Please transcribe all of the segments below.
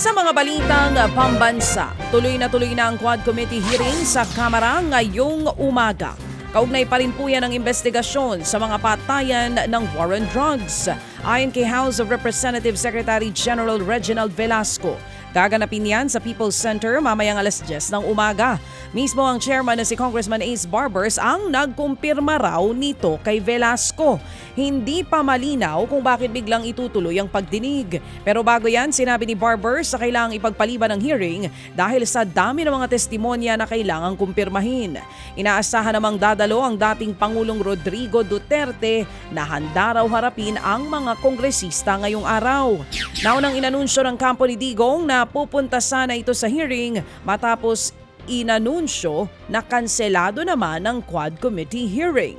Sa mga balitang pambansa, tuloy na ang Quad Committee hearing sa Kamara ngayong umaga. Kaugnay pa rin po yan ang investigasyon sa mga patayan ng war on drugs. Ayon kay House of Representatives Secretary General Reginald Velasco, gaganapin yan sa People's Center mamayang alas 10 ng umaga. Mismo ang chairman na si Congressman Ace Barbers ang nagkumpirma raw nito kay Velasco. Hindi pa malinaw kung bakit biglang itutuloy ang pagdinig. Pero bago yan, sinabi ni Barbers sa kailangang ipagpaliban ng hearing dahil sa dami ng mga testimonya na kailangang kumpirmahin. Inaasahan namang dadalo ang dating Pangulong Rodrigo Duterte na handa raw harapin ang mga kongresista ngayong araw. Naunang inanunsyo ng kampo ni Digong na pupunta sana ito sa hearing matapos inanunsyo na kanselado naman ang Quad Committee hearing.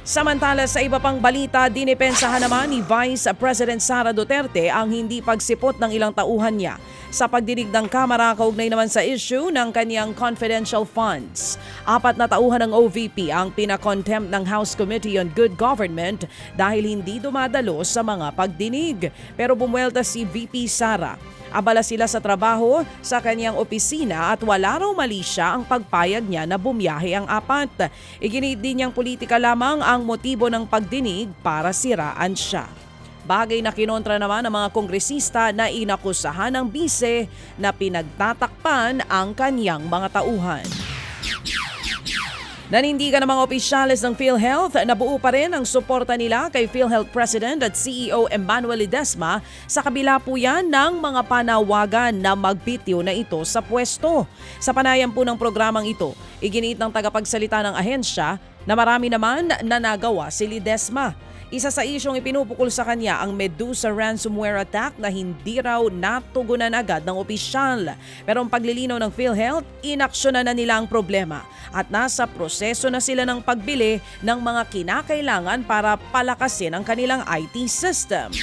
Samantala sa iba pang balita, dinipensahan naman ni Vice President Sara Duterte ang hindi pagsipot ng ilang tauhan niya sa pagdinig ng Kamara kaugnay naman sa issue ng kanyang confidential funds. 4 na tauhan ng OVP ang pinakontempt ng House Committee on Good Government dahil hindi dumadalo sa mga pagdinig. Pero bumuelta si VP Sara. Abala sila sa trabaho sa kanyang opisina at wala raw mali siya ang pagpayag niya na bumiyahe ang 4. Iginit din niyang politika lamang ang motibo ng pagdinig para siraan siya. Bagay na kinontra naman ng mga kongresista na inakusahan ng bise na pinagtatakpan ang kanyang mga tauhan. Nanindigan ng mga opisyales ng PhilHealth na buo pa rin ang suporta nila kay PhilHealth President at CEO Emmanuel Ledesma sa kabila po yan ng mga panawagan na magbitiw na ito sa pwesto. Sa panayam po ng programang ito, iginiit ng tagapagsalita ng ahensya na marami naman na nagawa si Ledesma. Isa sa isyong ipinupukol sa kanya ang Medusa ransomware attack na hindi raw natugunan agad ng opisyal. Pero ang paglilinaw ng PhilHealth, inaksyonan na nila ang problema at nasa proseso na sila ng pagbili ng mga kinakailangan para palakasin ang kanilang IT system.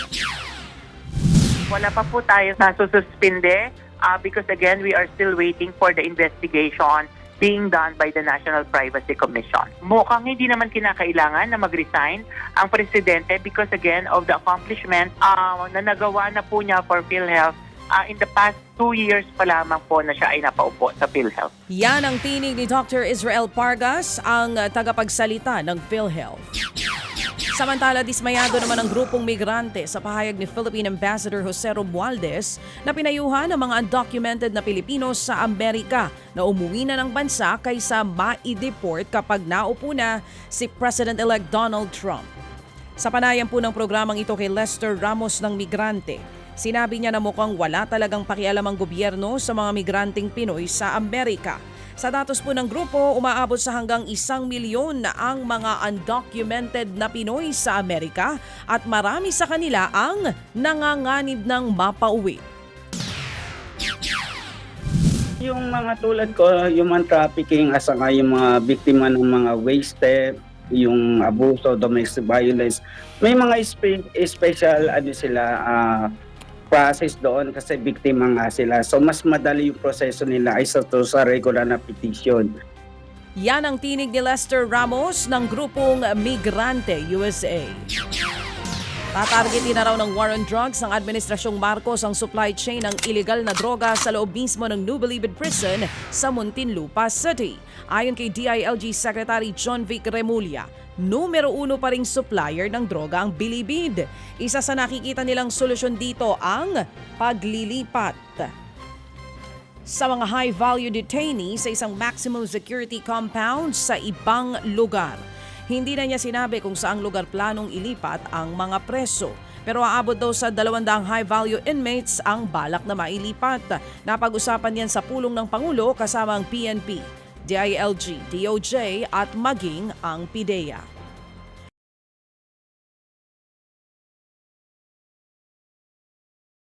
Wala pa po tayo sa sususpinde because again, we are still waiting for the investigation being done by the National Privacy Commission. Mukhang hindi naman kinakailangan na mag-resign ang presidente because again of the accomplishment na nagawa na po niya for PhilHealth in the past 2 years pa lamang po na siya ay napaupo sa PhilHealth. Yan ang tinig ni Dr. Israel Pargas, ang tagapagsalita ng PhilHealth. Samantala, dismayado naman ang grupong migrante sa pahayag ni Philippine Ambassador Jose Romualdez na pinayuhan ang mga undocumented na Pilipino sa Amerika na umuwi na ng bansa kaysa ma-deport kapag naupo na si President-elect Donald Trump. Sa panayam po ng programang ito kay Lester Ramos ng migrante, sinabi niya na mukhang wala talagang pakialam ang gobyerno sa mga migranteng Pinoy sa Amerika. Sa datos po ng grupo, umaabot sa hanggang 1 milyon na ang mga undocumented na Pinoy sa Amerika at marami sa kanila ang nanganganib ng mapauwi. Yung mga tulad ko, human trafficking, asa nga yung mga biktima ng mga waste theft, yung abuso, domestic violence, may mga special process doon kasi biktima nga sila. So mas madali yung proseso nila ay sa regular na petition. Yan ang tinig ni Lester Ramos ng grupong Migrante USA. Tatargetin na raw ng war on drugs ng Administrasyong Marcos ang supply chain ng illegal na droga sa loob mismo ng New Bilibid Prison sa Muntinlupa City. Ayon kay DILG Secretary John Vic Remulla, numero 1 pa ring supplier ng droga ang Bilibid. Isa sa nakikita nilang solusyon dito ang paglilipat sa mga high-value detainees sa isang maximum security compound sa ibang lugar. Hindi na niya sinabi kung saang lugar planong ilipat ang mga preso. Pero aabot daw sa 200 high-value inmates ang balak na mailipat. Napag-usapan yan sa pulong ng Pangulo kasama ang PNP, DILG, DOJ at maging ang PIDEA.